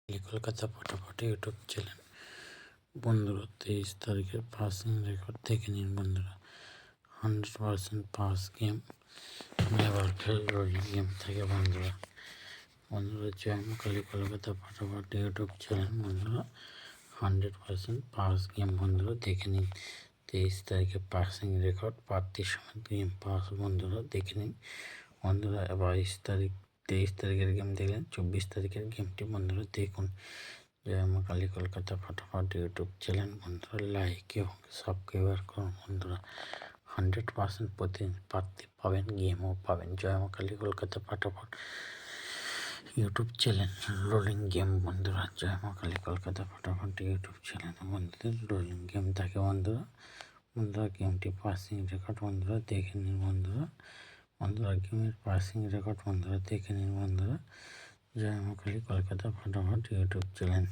কলকাতা ফটাফট YouTube channel. বন্ধুরা 23 তারিখের পাসিং রেকর্ড দেখে নিন। বন্ধুরা 100% pass game never fail rolling game থেকে বন্ধুরা জয়মকালী কলকাতা ফটাফট ইউটিউব চ্যানেল। বন্ধুরা 100% পাস গেম বন্ধুরা দেখে নিন। 23 তারিখে পাসিং রেকর্ড প্রার্থী সমেত গেম পাস বন্ধুরা দেখে নিন। বন্ধুরা 23 তারিখের গেম দেখলেন, 24 তারিখের গেমটি বন্ধুরা দেখুন। জয়মকালী কলকাতা ফটাফট ইউটিউব চ্যানেল বন্ধুরা লাইক এবং সাবস্ক্রাইব করুন। বন্ধুরা 100% প্রতিদিন প্রার্থী পাবেন, গেমও পাবেন। জয়মকালী কলকাতা ফটাফট ইউটিউব চ্যানেল রোলিং গেম বন্ধুরা। জয়মকালী কলকাতা ফটাফট ইউটিউব চ্যানেল বন্ধুদের রোলিং গেম থাকে বন্ধুরা। গেমটি পাসিং রেকর্ড বন্ধুরা দেখে নিন। বন্ধুরা গেমের পাসিং রেকর্ড বন্ধুরা দেখে নিন। বন্ধুরা জয়মকালী কলকাতা ফটাফট ইউটিউব চ্যানেল।